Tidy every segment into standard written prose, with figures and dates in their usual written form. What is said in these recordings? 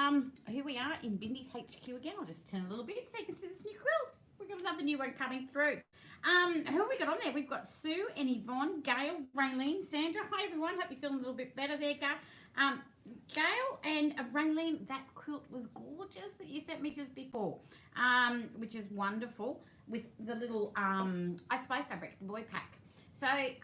Here we are in Bindy's HQ again. I'll just turn a little bit so you can see this new quilt. We've got another new one coming through. Who have we got on there? We've got Sue and Yvonne, Gail, Raylene, Sandra. Hi everyone. Hope you're feeling a little bit better there, Gail and Raylene. That quilt was gorgeous that you sent me just before, which is wonderful with the little I spy fabric, the boy pack. So I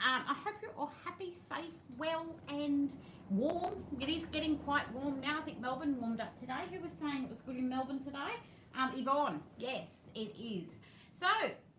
hope you're all happy, safe, well, and warm. It is getting quite warm now. I think Melbourne warmed up today. Who was saying it was good in Melbourne today? Yvonne. Yes, it is. So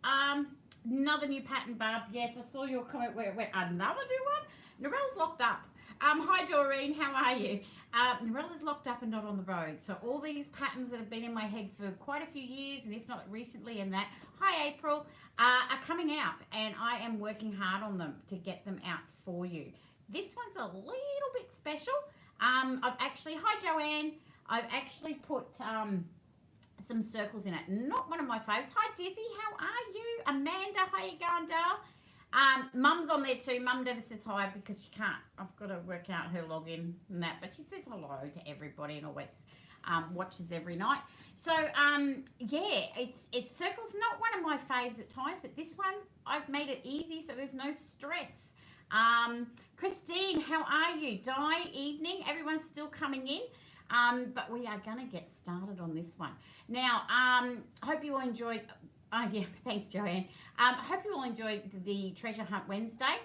another new pattern, Barb. Yes, I saw your comment where it went. Another new one. Narelle's locked up. Hi Doreen, how are you? Narelle is locked up and not on the road. So all these patterns that have been in my head for quite a few years, and if not recently, and that. Hi April, are coming out, and I am working hard on them to get them out for you. This one's a little bit special. I've actually, hi Joanne, I've actually put some circles in it. Not one of my faves. Hi Dizzy, how are you? Amanda, how you going, Dale? Mum's on there too. Mum never says hi because she can't. I've got to work out her login and that, but she says hello to everybody and always watches every night. So yeah, it's circles. Not one of my faves at times, but this one I've made it easy so there's no stress. Christine, how are you? Di, evening. Everyone's still coming in. But we are going to get started on this one. Now, hope you all enjoyed. Oh, yeah, thanks, Joanne. Hope you all enjoyed the Treasure Hunt Wednesday.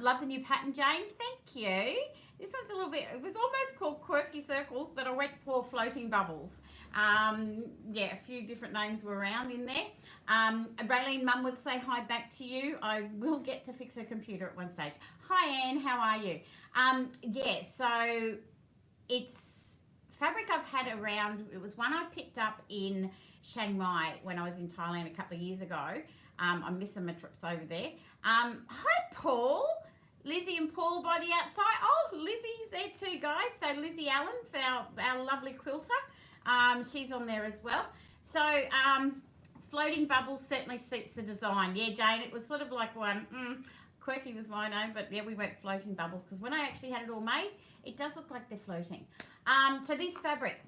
Love the new pattern, Jane. Thank you. This one's a little bit, it was almost called Quirky Circles, but I went for Floating Bubbles. Yeah, a few different names were around in there. Raylene, Mum will say hi back to you. I will get to fix her computer at one stage. Hi, Anne. How are you? Yeah, so it's fabric I've had around. It was one I picked up in Chiang Mai when I was in Thailand a couple of years ago. I'm missing my trips over there. Hi, Paul. Lizzie and Paul by the outside. Oh, Lizzie's there too, guys. So Lizzie Allen, our lovely quilter. She's on there as well. So Floating Bubbles certainly suits the design. Yeah, Jane, it was sort of like one, Quirky was my name, but yeah, we went Floating Bubbles because when I actually had it all made, it does look like they're floating. So this fabric,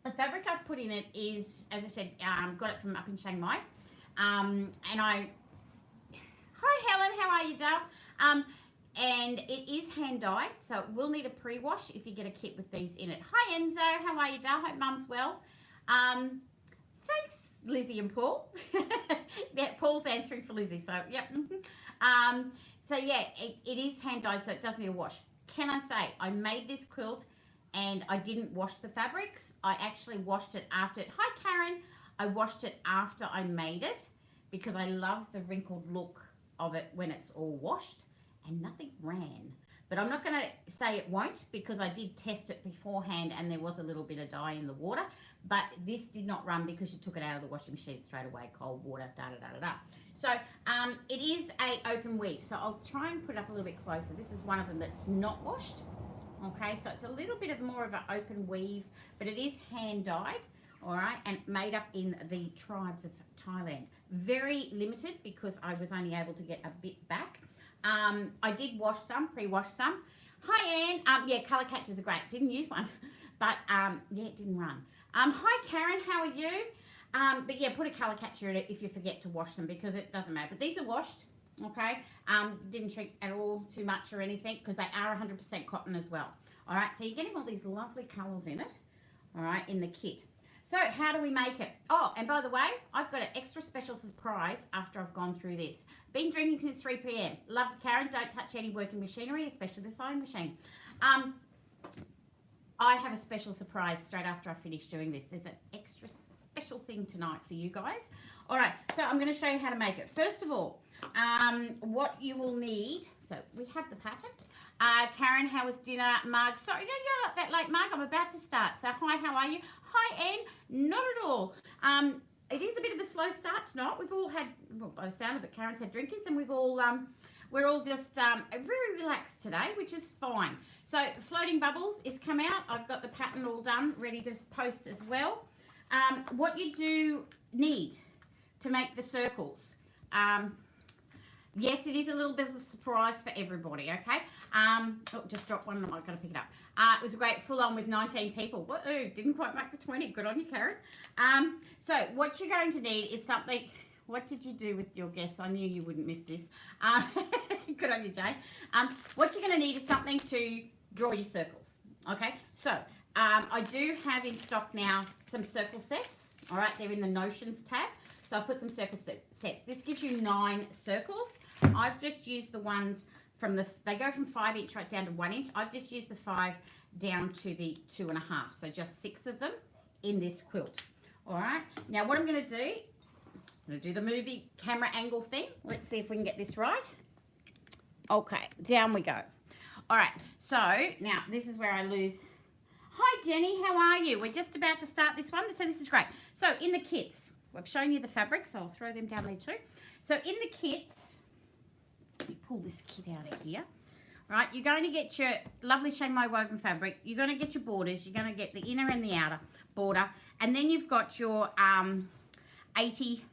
the fabric I've put in it is, as I said, got it from up in Chiang Mai. And hi Helen, how are you, Dale? And it is hand dyed, so it will need a pre-wash if you get a kit with these in it. Hi Enzo, how are you, Dale? Hope Mum's well. Thanks, Lizzie and Paul. Yeah, Paul's answering for Lizzie, so yep. So yeah, it is hand dyed, so it does need a wash. Can I say, I made this quilt and I didn't wash the fabrics. I actually washed it after it. Hi Karen, I washed it after I made it because I love the wrinkled look of it when it's all washed, and nothing ran. But I'm not going to say it won't because I did test it beforehand and there was a little bit of dye in the water, but this did not run because you took it out of the washing machine straight away, cold water, da-da-da-da-da. So it is a open weave, so I'll try and put it up a little bit closer. This is one of them that's not washed. Okay, so it's a little bit of more of an open weave, but it is hand dyed, all right, and made up in the tribes of Thailand. Very limited because I was only able to get a bit back. I did wash some, pre-wash some. Hi Anne, yeah, colour catchers are great. Didn't use one, but yeah, it didn't run. Hi Karen, how are you? But yeah, put a colour catcher in it if you forget to wash them because it doesn't matter. But these are washed, okay? Didn't shrink at all too much or anything because they are 100% cotton as well. All right, so you're getting all these lovely colours in it, all right, in the kit. So how do we make it? Oh, and by the way, I've got an extra special surprise after I've gone through this. Been drinking since 3 p.m. Love Karen, don't touch any working machinery, especially the sewing machine. I have a special surprise straight after I finish doing this. There's an extra special thing tonight for you guys. All right, so I'm going to show you how to make it. First of all, what you will need, so we have the pattern. Karen, how was dinner? Marg, sorry, no, you're not that late, Marg. I'm about to start. So hi, how are you? Hi, Anne. Not at all. It is a bit of a slow start tonight. We've all had, well, by the sound of it, Karen's had drinkies, and we've all, we're all just very relaxed today, which is fine. So Floating Bubbles is come out. I've got the pattern all done, ready to post as well. What you do need to make the circles. Yes, it is a little bit of a surprise for everybody, okay? Oh, just dropped one and I've got to pick it up. It was a great full on with 19 people. Whoa, didn't quite make the 20. Good on you, Karen. So what you're going to need is something. What did you do with your guess? I knew you wouldn't miss this. Good on you, Jay. What you're going to need is something to draw your circles, okay? So I do have in stock now some circle sets. All right, they're in the Notions tab. So I've put some circle sets. This gives you 9 circles. I've just used the ones from they go from 5 inch right down to 1 inch. I've just used the 5 down to the 2.5. So just 6 of them in this quilt. All right, now what I'm going to do, I'm going to do the movie camera angle thing. Let's see if we can get this right. Okay, down we go. All right, so now this is where I lose. Hi, Jenny, how are you? We're just about to start this one, so this is great. So in the kits, we've shown you the fabrics, so I'll throw them down there too. So in the kits, let me pull this kit out of here. All right, you're going to get your lovely chamois woven fabric. You're going to get your borders. You're going to get the inner and the outer border. And then you've got your 80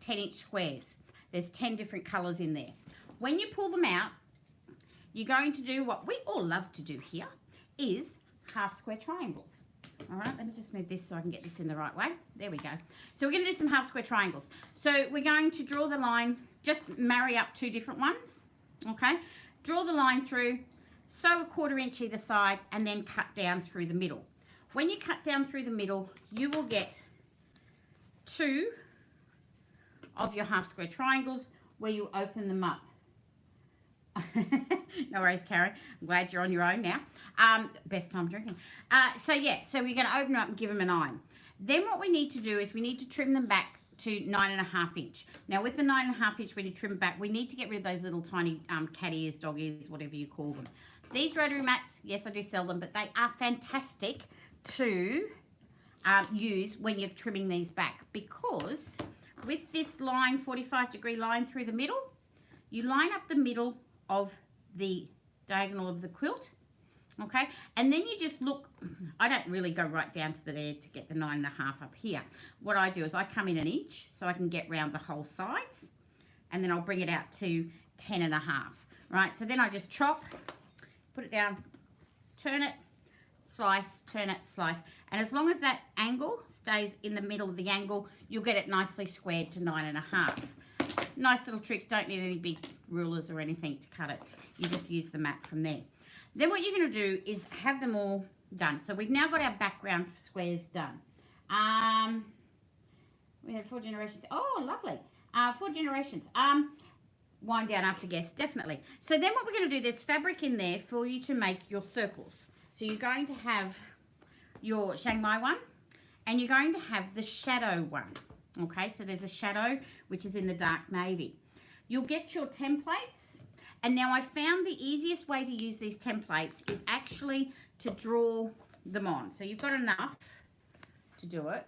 10-inch squares. There's 10 different colours in there. When you pull them out, you're going to do what we all love to do here, is half square triangles. All right, let me just move this so I can get this in the right way. There we go. So we're going to do some half square triangles. So we're going to draw the line, just marry up 2 different ones, okay? Draw the line through, sew a 1/4 inch either side, and then cut down through the middle. When you cut down through the middle, you will get 2 of your half square triangles where you open them up. No worries, Karen. I'm glad you're on your own now. Best time drinking. So we're going to open them up and give them an iron. Then what we need to do is we need to trim them back to 9.5 inch. Now with the 9.5 inch, when you trim back, we need to get rid of those little tiny cat ears, dog ears, whatever you call them. These rotary mats, yes, I do sell them, but they are fantastic to use when you're trimming these back, because with this line, 45-degree line through the middle, you line up the middle of the diagonal of the quilt, okay, and then you just look. I don't really go right down to there to get the 9.5 up here. What I do is I come in an inch so I can get round the whole sides, and then I'll bring it out to 10.5, right? So then I just chop, put it down, turn it, slice, turn it, slice, and as long as that angle stays in the middle of the angle, you'll get it nicely squared to 9.5. Nice little trick. Don't need any big rulers or anything to cut it. You just use the mat from there. Then what you're going to do is have them all done. So we've now got our background squares done. We had 4 generations. Oh, lovely. 4 generations. Wind down after guests, definitely. So then what we're going to do, there's fabric in there for you to make your circles. So you're going to have your chamois one, and you're going to have the shadow one. Okay, so there's a shadow, which is in the dark navy. You'll get your templates, and now I found the easiest way to use these templates is actually to draw them on. So you've got enough to do it.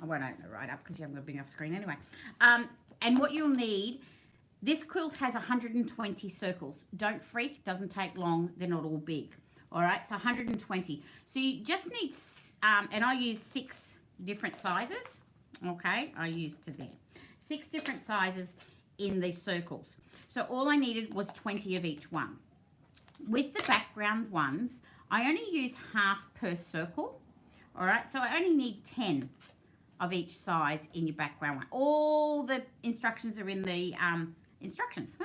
I won't open it right up because you haven't got a big enough screen anyway. And what you'll need, this quilt has 120 circles. Don't freak, doesn't take long, they're not all big. All right, so 120. So you just need, and I use 6 different sizes. Okay, I used to there. 6 different sizes in these circles. So all I needed was 20 of each one. With the background ones, I only use half per circle. All right, so I only need 10 of each size in your background one. All the instructions are in the instructions.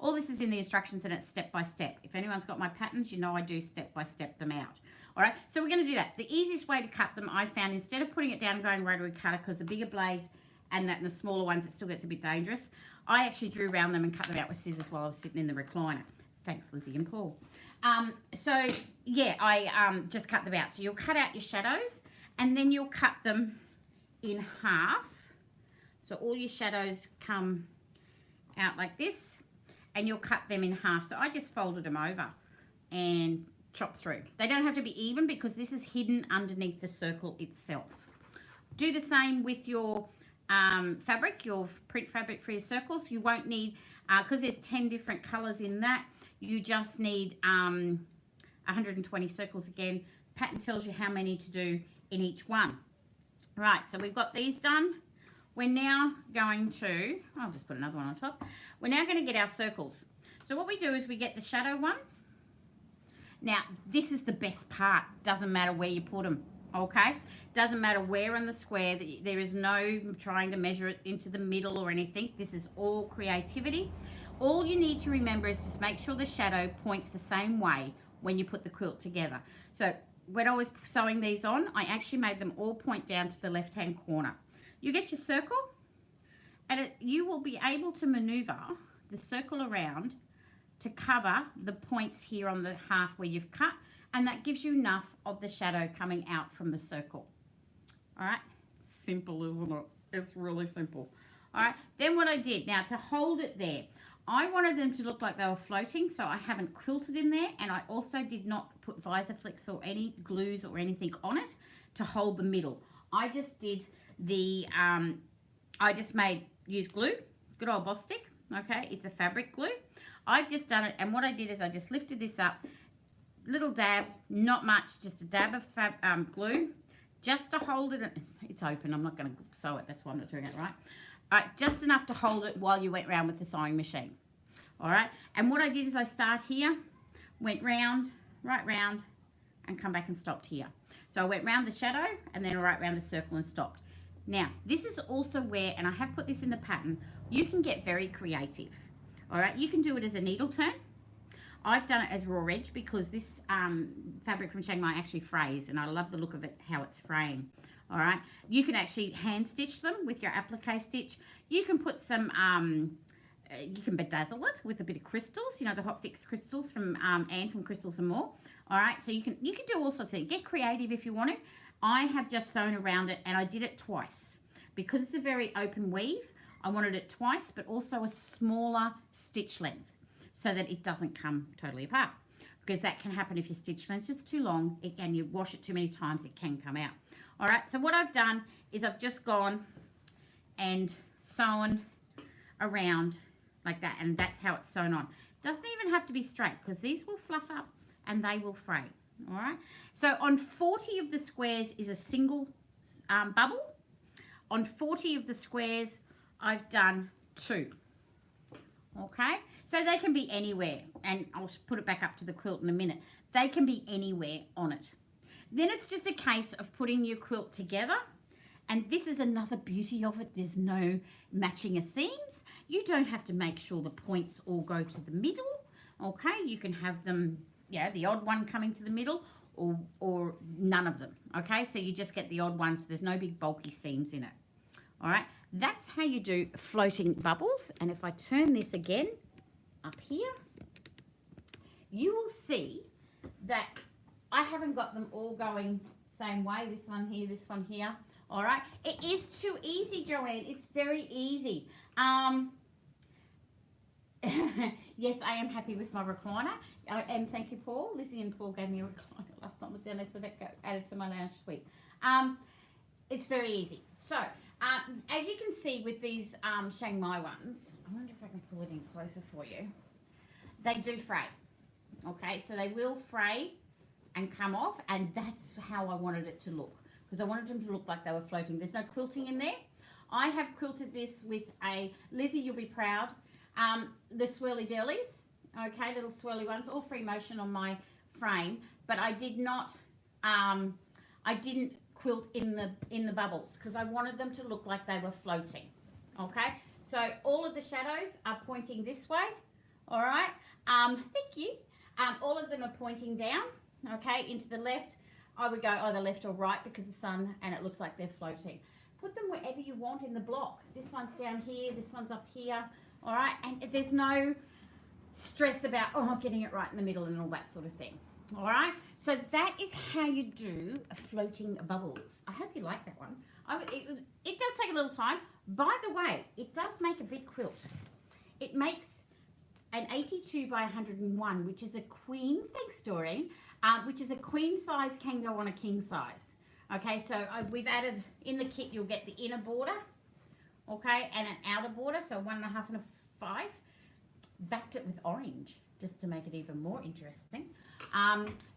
All this is in the instructions, and it's step by step. If anyone's got my patterns, you know I do step by step them out. All right, so we're going to do that. The easiest way to cut them, I found, instead of putting it down and going rotary cutter, because the bigger blades and the smaller ones, it still gets a bit dangerous, I actually drew around them and cut them out with scissors while I was sitting in the recliner. Thanks, Lizzie and Paul. So, yeah, I just cut them out. So you'll cut out your shadows, and then you'll cut them in half. So all your shadows come out like this, and you'll cut them in half. So I just folded them over and chop through. They don't have to be even because this is hidden underneath the circle itself. Do the same with your fabric, your print fabric for your circles. You won't need, because there's 10 different colors in that, you just need 120 circles again. Pattern tells you how many to do in each one. Right, so we've got these done. we're now going to, I'll just put another one on top. We're now going to get our circles. So what we do is we get the shadow one. Now, this is the best part. Doesn't matter where you put them, okay? Doesn't matter where on the square. There is no trying to measure it into the middle or anything. This is all creativity. All you need to remember is just make sure the shadow points the same way when you put the quilt together. So when I was sewing these on, I actually made them all point down to the left-hand corner. You get your circle, and you will be able to maneuver the circle around to cover the points here on the half where you've cut, and that gives you enough of the shadow coming out from the circle. All right, simple, isn't it? It's really simple. All right, then what I did, now to hold it there, I wanted them to look like they were floating, so I haven't quilted in there, and I also did not put visor flicks or any glues or anything on it to hold the middle. I just did the, used glue, good old Boss Stick, okay, it's a fabric glue. I've just done it, and what I did is I just lifted this up, little dab, not much, just a dab of glue, just to hold it. It's open, I'm not going to sew it, that's why I'm not doing it, right? All right, just enough to hold it while you went round with the sewing machine. All right, and what I did is I start here, went round, right round, and come back and stopped here. So I went round the shadow and then right round the circle and stopped. Now, this is also where, and I have put this in the pattern, you can get very creative. All right, you can do it as a needle turn. I've done it as raw edge because this fabric from Chiang Mai actually frays, and I love the look of it, how it's fraying. All right, you can actually hand stitch them with your applique stitch. You can put some, you can bedazzle it with a bit of crystals, you know, the hot fix crystals from Anne from Crystals and More. All right, so you can do all sorts of things. Get creative if you want to. I have just sewn around it, and I did it twice because it's a very open weave. I wanted it twice, but also a smaller stitch length so that it doesn't come totally apart, because that can happen if your stitch length is too long and you wash it too many times, it can come out. All right, so what I've done is I've just gone and sewn around like that, and that's how it's sewn on. It doesn't even have to be straight because these will fluff up and they will fray. All right, so on 40 of the squares is a single bubble. On 40 of the squares, I've done 2. Okay, so they can be anywhere, and I'll put it back up to the quilt in a minute. They can be anywhere on it. Then it's just a case of putting your quilt together, and this is another beauty of it. There's no matching of seams. You don't have to make sure the points all go to the middle. Okay, you can have them, yeah, the odd one coming to the middle, or none of them. Okay, so you just get the odd one, so there's no big bulky seams in it. All right, that's how you do floating bubbles. And if I turn this again up here, you will see that I haven't got them all going same way. This one here. All right, it is too easy, Joanne. It's very easy. Yes, I am happy with my recliner. And thank you, Paul. Lizzie and Paul gave me a recliner last night with dinner, so that got added to my lounge suite. It's very easy. So, as you can see with these Chiang Mai ones, I wonder if I can pull it in closer for you. They do fray. Okay, so they will fray and come off, and that's how I wanted it to look, because I wanted them to look like they were floating. There's no quilting in there. I have quilted this with a, Lizzie, you'll be proud, the swirly dirlies, okay, little swirly ones, all free motion on my frame, but I did not, I didn't quilt in the bubbles because I wanted them to look like they were floating. Okay, so all of the shadows are pointing this way. All right, thank you. All of them are pointing down, okay, into the left. I would go either left or right because the sun, and it looks like they're floating. Put them wherever you want in the block. This one's down here, this one's up here. All right, and there's no stress about, oh, getting it right in the middle and all that sort of thing. All right, so that is how you do floating bubbles. I hope you like that one. It does take a little time. By the way, it does make a big quilt. It makes an 82 by 101, which is a queen, thanks Doreen, which is a queen size, can go on a king size. Okay, so we've added, in the kit you'll get the inner border, okay, and an outer border, so 1.5 and a 5. Backed it with orange, just to make it even more interesting.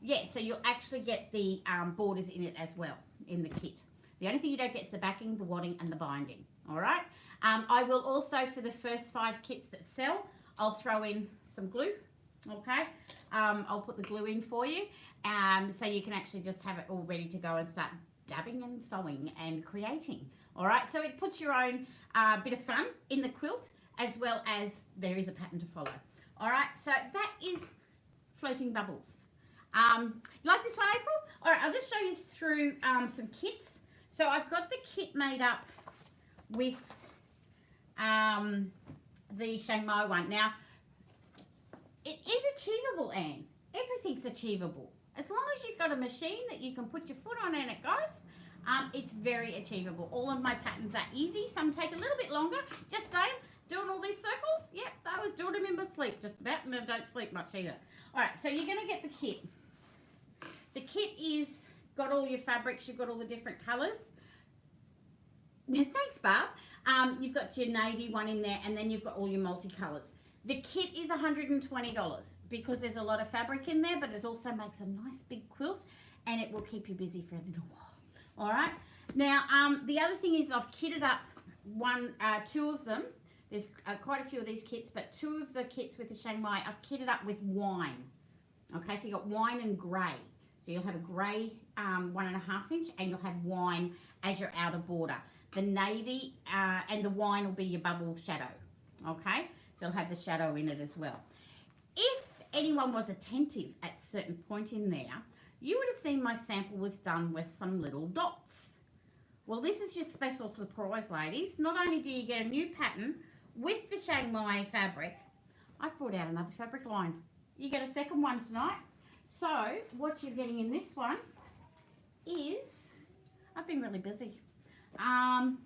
Yeah, so you'll actually get the borders in it as well, in the kit. The only thing you don't get is the backing, the wadding, and the binding. All right. I will also, for the first 5 kits that sell, I'll throw in some glue. Okay. I'll put the glue in for you, so you can actually just have it all ready to go and start dabbing and sewing and creating. All right. So it puts your own bit of fun in the quilt, as well as there is a pattern to follow. All right. So that is floating bubbles. You like this one, April? All right. I'll just show you through some kits. So I've got the kit made up with the Chiang Mai one. Now, it is achievable, Anne. Everything's achievable. As long as you've got a machine that you can put your foot on and it goes, it's very achievable. All of my patterns are easy. Some take a little bit longer. Just saying, doing all these circles, yep, I was doing them in my sleep just about, and I don't sleep much either. All right, so you're going to get the kit. The kit is got all your fabrics. You've got all the different colours. Thanks, Barb. You've got your navy one in there, and then you've got all your multicolours. The kit is $120 because there's a lot of fabric in there, but it also makes a nice big quilt, and it will keep you busy for a little while. All right. Now, the other thing is I've kitted up two of them. There's quite a few of these kits, but 2 of the kits with the Chiang Mai, I've kitted up with wine. Okay, so you got wine and grey. So you'll have a grey 1.5 inch, and you'll have wine as your outer border. The navy and the wine will be your bubble shadow. Okay, so you'll have the shadow in it as well. If anyone was attentive at a certain point in there, you would have seen my sample was done with some little dots. Well, this is your special surprise, ladies. Not only do you get a new pattern with the Chiang Mai fabric, I've brought out another fabric line. You get a second one tonight. So what you're getting in this one is, I've been really busy, and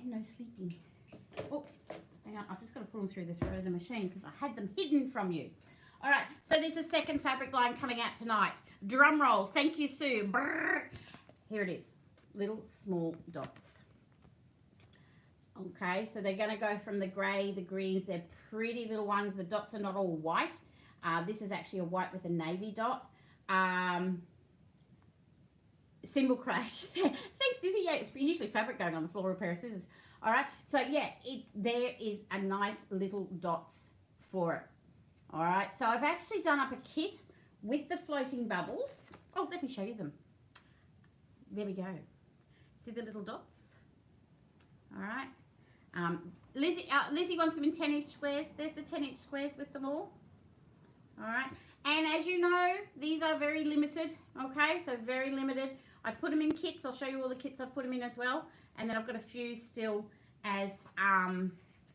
no sleeping. Oh, hang on, I've just got to pull them through the machine because I had them hidden from you. All right, so there's a second fabric line coming out tonight. Drum roll. Thank you, Sue. Brrr. Here it is. Little small dots. Okay, so they're going to go from the grey, the greens. They're pretty little ones. The dots are not all white. This is actually a white with a navy dot. Symbol crash. Thanks, Dizzy. Yeah, it's usually fabric going on the floor, a pair of scissors. All right, so yeah, there is a nice little dots for it. All right, so I've actually done up a kit with the floating bubbles. Oh, let me show you them. There we go. See the little dots? All right. Lizzie wants them in 10-inch squares. There's the 10-inch squares with them all. All right. And as you know, these are very limited. Okay, so very limited. I put them in kits. I'll show you all the kits I've put them in as well. And then I've got a few still as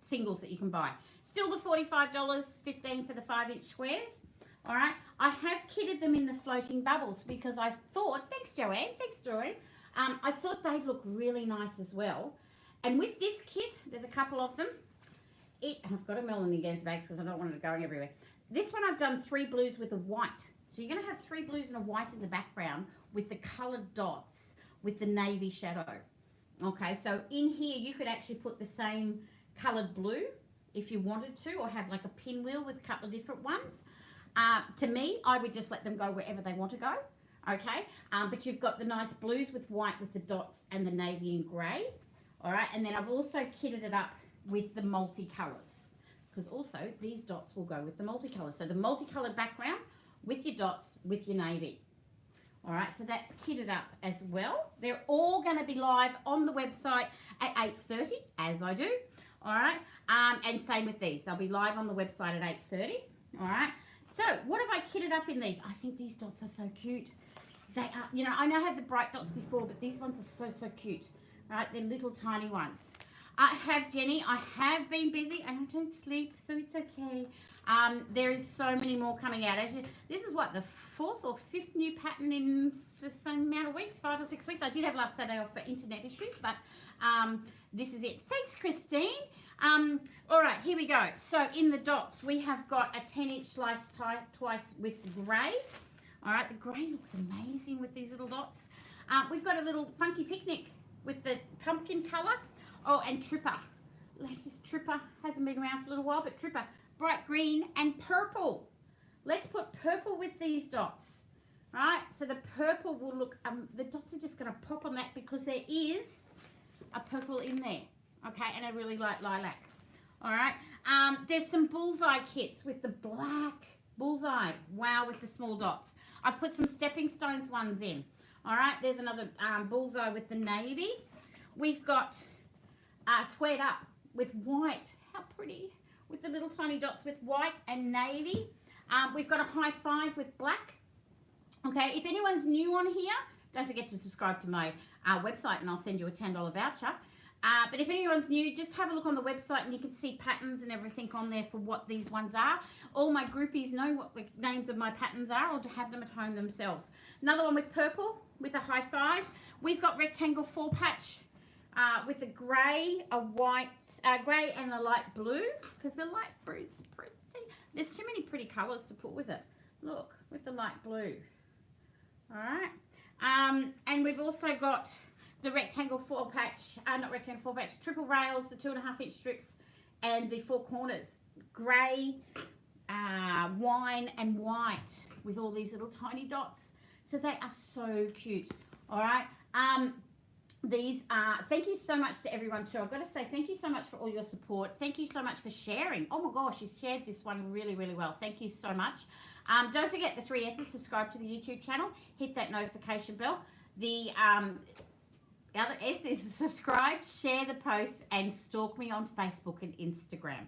singles that you can buy. Still the $45, $15 for the 5-inch squares. All right. I have kitted them in the floating bubbles because I thought, thanks Joanne, thanks Joy. I thought they'd look really nice as well. And with this kit, there's a couple of them. I've got them all in against bags because I don't want it going everywhere. This one I've done 3 blues with a white. So you're going to have 3 blues and a white as a background with the coloured dots with the navy shadow. Okay, so in here you could actually put the same coloured blue if you wanted to, or have like a pinwheel with a couple of different ones. To me, I would just let them go wherever they want to go. Okay, but you've got the nice blues with white with the dots and the navy and grey. All right, and then I've also kitted it up with the multicolours, because also these dots will go with the multicolours. So the multicoloured background with your dots with your navy. All right, so that's kitted up as well. They're all going to be live on the website at 8:30, as I do. All right, and same with these. They'll be live on the website at 8:30. All right, so what have I kitted up in these? I think these dots are so cute. They are, you know, I know I had the bright dots before, but these ones are so cute. All right, they're little tiny ones. I have, Jenny, I have been busy and I don't sleep, so it's okay. There is so many more coming out. This is what, the 4th or 5th new pattern in the same amount of weeks, 5 or 6 weeks. I did have last Saturday off for internet issues, but this is it. Thanks, Christine. All right, here we go. So in the dots, we have got a 10-inch slice twice with grey. All right, the grey looks amazing with these little dots. We've got a little funky picnic with the pumpkin colour. Oh, and Tripper. Ladies, Tripper hasn't been around for a little while, but Tripper, bright green and purple. Let's put purple with these dots. Right, so the purple will look, the dots are just going to pop on that because because there is a purple in there, okay, and I really like lilac. All right, there's some bullseye kits with the black bullseye, wow, with the small dots. I've put some stepping stones ones in. All right, there's another bullseye with the navy. We've got squared up with white, how pretty, with the little tiny dots with white and navy. We've got a high five with black. Okay, if anyone's new on here, don't forget to subscribe to my website and I'll send you a $10 voucher. But if anyone's new, just have a look on the website and you can see patterns and everything on there for what these ones are. All my groupies know what the names of my patterns are, or to have them at home themselves. Another one with purple with a high five. We've got rectangle 4-patch with a grey, a white, grey and a light blue, because the light blue's pretty. There's too many pretty colours to put with it. Look, with the light blue. All right. And we've also got the rectangle 4-patch, not rectangle 4-patch, triple rails, the 2.5-inch strips, and the 4 corners. Grey, wine, and white with all these little tiny dots. So they are so cute. All right. These are, thank you so much to everyone too. I've got to say thank you so much for all your support. Thank you so much for sharing. Oh my gosh, you shared this one really, really well. Thank you so much. Don't forget the 3 S's, subscribe to the YouTube channel, hit that notification bell. The other S is subscribe, share the posts, and stalk me on Facebook and Instagram.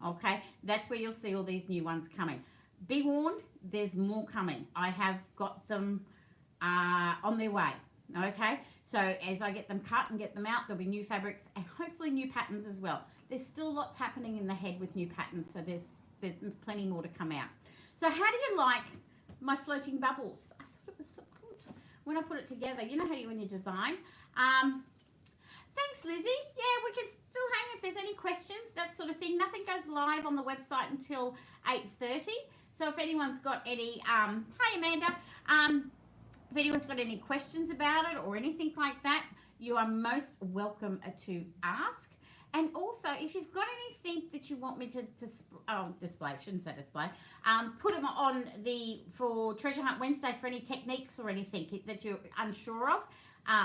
Okay, that's where you'll see all these new ones coming. Be warned, there's more coming. I have got them on their way. Okay, so as I get them cut and get them out, there'll be new fabrics and hopefully new patterns as well. There's still lots happening in the head with new patterns, so there's plenty more to come out. So how do you like my floating bubbles? I thought it was so good when I put it together. You know how you when you design. Thanks, Lizzie. Yeah, we can still hang if there's any questions, that sort of thing. Nothing goes live on the website until 8:30. So if anyone's got any, hey Amanda, if anyone's got any questions about it or anything like that, you are most welcome to ask. And also, if you've got anything that you want me to display, shouldn't say display, put them on for Treasure Hunt Wednesday for any techniques or anything that you're unsure of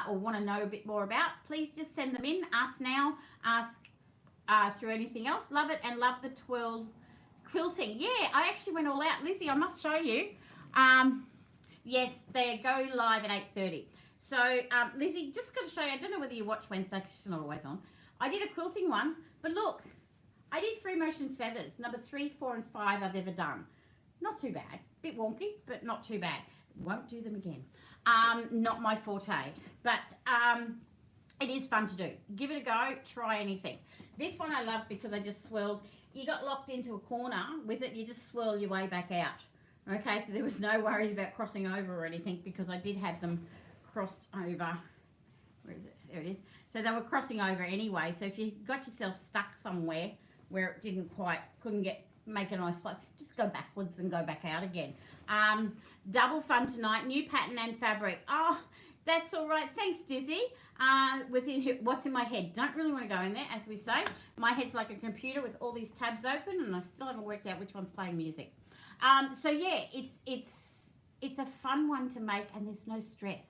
or want to know a bit more about, please just send them in. Ask now, ask through anything else. Love it and love the twirl quilting. Yeah, I actually went all out. Lizzie, I must show you. Yes, they go live at 8:30. So, Lizzie, just got to show you. I don't know whether you watch Wednesday because she's not always on. I did a quilting one, but look, I did free motion feathers, number 3, 4, and 5 I've ever done. Not too bad. Bit wonky, but not too bad. Won't do them again. Not my forte, but it is fun to do. Give it a go. Try anything. This one I love because I just swirled. You got locked into a corner with it. You just swirl your way back out. Okay, so there was no worries about crossing over or anything because I did have them crossed over. Where is it? There it is. So they were crossing over anyway. So if you got yourself stuck somewhere where it couldn't make a nice flow, just go backwards and go back out again. Double fun tonight. New pattern and fabric. Oh, that's all right. Thanks, Dizzy. Within what's in my head. Don't really want to go in there, as we say. My head's like a computer with all these tabs open, and I still haven't worked out which one's playing music. So yeah, it's a fun one to make, and there's no stress.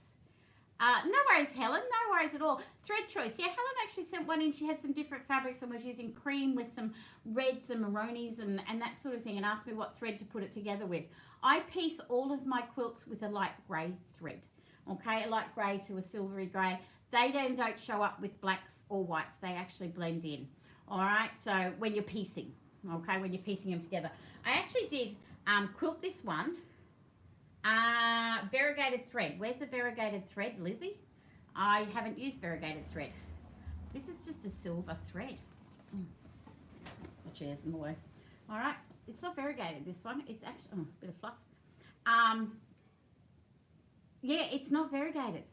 No worries, Helen. No worries at all. Thread choice. Yeah, Helen actually sent one in. She had some different fabrics and was using cream with some reds and maronies and that sort of thing, and asked me what thread to put it together with. I piece all of my quilts with a light grey thread. Okay, a light grey to a silvery grey. They then don't show up with blacks or whites. They actually blend in. All right, so when you're piecing, okay, when you're piecing them together. I actually did quilt this one. Variegated thread. Where's the variegated thread, Lizzie? I haven't used variegated thread. This is just a silver thread. My chair's in the way. All right, it's not variegated, this one. It's actually, a bit of fluff. Yeah, it's not variegated.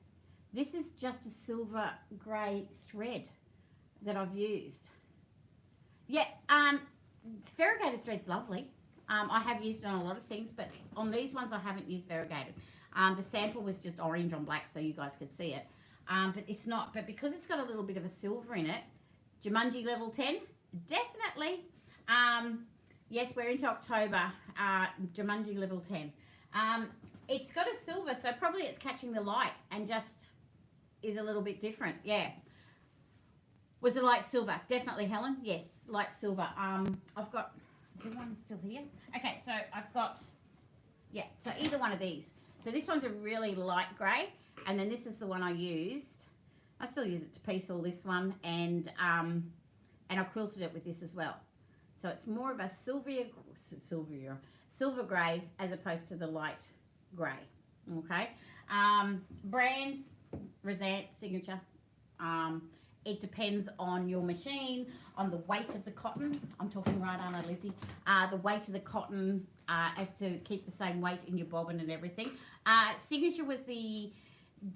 This is just a silver grey thread that I've used. Yeah, variegated thread's lovely. I have used it on a lot of things, but on these ones I haven't used variegated. The sample was just orange on black so you guys could see it. But it's not, but because it's got a little bit of a silver in it, Jumanji level 10, definitely. Yes, we're into October, Jumanji level 10. It's got a silver, so probably it's catching the light and just is a little bit different. Yeah. Was it light silver? Definitely, Helen. Yes, light silver. I've got, is there one still here? Okay, so I've got, yeah, so either one of these. So this one's a really light grey, and then this is the one I used. I still use it to piece all this one, and I quilted it with this as well. So it's more of a silver grey as opposed to the light grey. Okay. Brands, Resent, Signature. It depends on your machine, on the weight of the cotton. I'm talking right, aren't I, Lizzie? The weight of the cotton as to keep the same weight in your bobbin and everything. Signature was the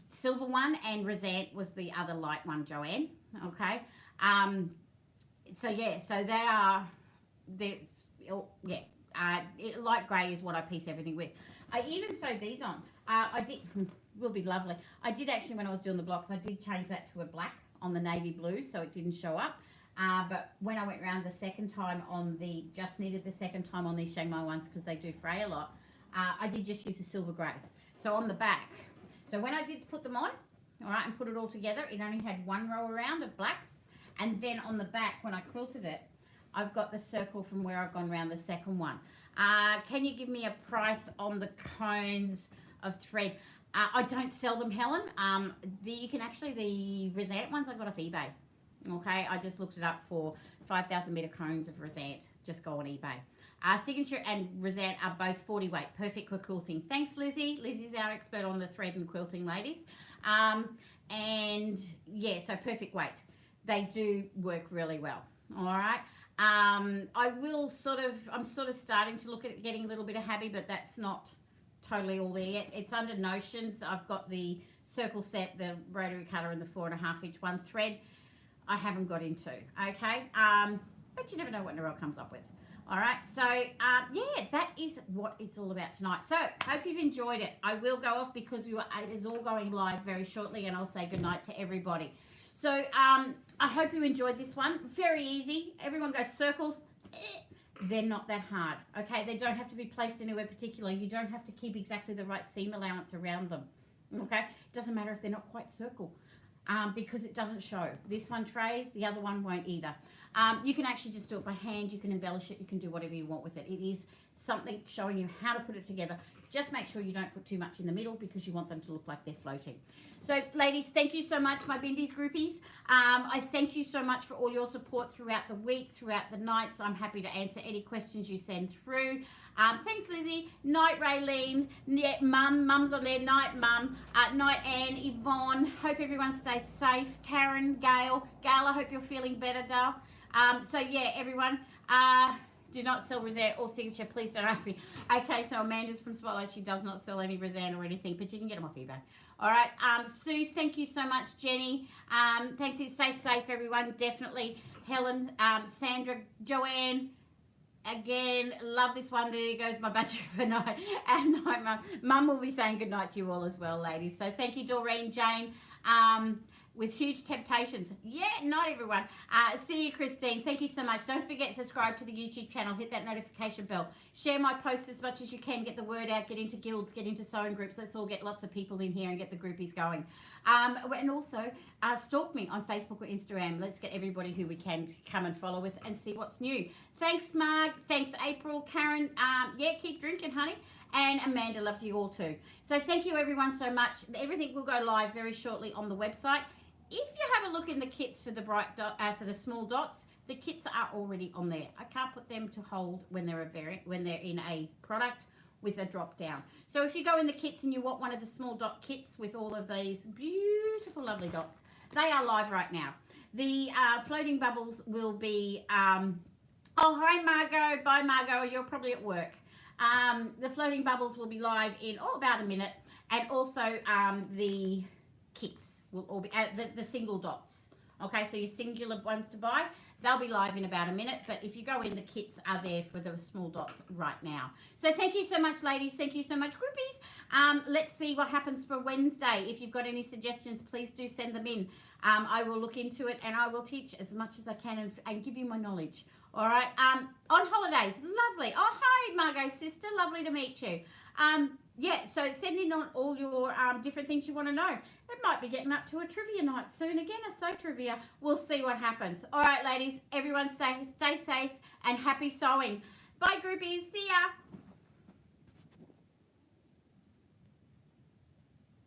silver one, and Resent was the other light one, Joanne. Okay. So yeah, so they are, light grey is what I piece everything with. I even sewed these on. I did, will be lovely. I did actually, when I was doing the blocks, I did change that to a black on the navy blue, so it didn't show up. But when I went around the second time on the, just needed the second time on these Shanghai ones because they do fray a lot, I did just use the silver grey. So on the back, so when I did put them on, all right, and put it all together, it only had one row around of black. And then on the back, when I quilted it, I've got the circle from where I've gone around the second one. Can you give me a price on the cones of thread? I don't sell them, Helen. You can actually, the Resent ones I got off eBay. Okay, I just looked it up for 5,000 meter cones of Resent. Just go on eBay. Signature and Resent are both 40 weight, perfect for quilting. Thanks, Lizzie. Lizzie's our expert on the thread and quilting, ladies. And yeah, so perfect weight. They do work really well. All right. I will I'm sort of starting to look at it, getting a little bit of habit, but that's not totally all there yet. It's under Notions. I've got the circle set, the rotary cutter, and the 4.5 inch one thread. I haven't got into, okay? But you never know what Narelle comes up with. All right, so yeah, that is what it's all about tonight. So hope you've enjoyed it. I will go off because it is all going live very shortly, and I'll say goodnight to everybody. So I hope you enjoyed this one. Very easy. Everyone goes circles. They're not that hard, okay? They don't have to be placed anywhere particular. You don't have to keep exactly the right seam allowance around them, okay? It doesn't matter if they're not quite circle because it doesn't show. This one trays, the other one won't either. You can actually just do it by hand. You can embellish it. You can do whatever you want with it. It is something showing you how to put it together. Just make sure you don't put too much in the middle because you want them to look like they're floating. So, ladies, thank you so much, my Bindies groupies. I thank you so much for all your support throughout the week, throughout the nights. I'm happy to answer any questions you send through. Thanks, Lizzie. Night, Raylene. Yeah, Mum's on there. Night, Mum. Night, Anne. Yvonne. Hope everyone stays safe. Karen, Gail. Gail, I hope you're feeling better, doll. So, yeah, everyone. Do not sell Resent or Signature. Please don't ask me. Okay, so Amanda's from Spotlight. She does not sell any Resent or anything, but you can get them off eBay. All right. Sue, thank you so much. Jenny, thanks. Stay safe, everyone. Definitely. Helen, Sandra, Joanne, again, love this one. There goes my budget for night. And night, Mum. Mum will be saying goodnight to you all as well, ladies. So thank you, Doreen, Jane. With huge temptations. Yeah, not everyone. See you, Christine. Thank you so much. Don't forget to subscribe to the YouTube channel. Hit that notification bell. Share my posts as much as you can. Get the word out. Get into guilds. Get into sewing groups. Let's all get lots of people in here and get the groupies going. And also, stalk me on Facebook or Instagram. Let's get everybody who we can come and follow us and see what's new. Thanks, Marg. Thanks, April. Karen. Yeah, keep drinking, honey. And Amanda, loves you all too. So thank you, everyone, so much. Everything will go live very shortly on the website. If you have a look in the kits for the for the small dots, the kits are already on there. I can't put them to hold when they're in a product with a drop down. So if you go in the kits and you want one of the small dot kits with all of these beautiful, lovely dots, they are live right now. The floating bubbles will be. Oh, hi Margot. Bye Margot. You're probably at work. The floating bubbles will be live in about a minute, and also the kits will all be the single dots. Okay, so your singular ones to buy, they'll be live in about a minute, but if you go in, the kits are there for the small dots right now. So thank you so much, ladies. Thank you so much, groupies. Let's see what happens for Wednesday. If you've got any suggestions, please do send them in. I will look into it and I will teach as much as I can and give you my knowledge. All right. On holidays, lovely. Oh, hi, Margot's sister. Lovely to meet you. Yeah, so send in on all your different things you want to know. It might be getting up to a trivia night soon again, a sew trivia. We'll see what happens. All right, ladies, everyone stay safe and happy sewing. Bye, groupies. See ya.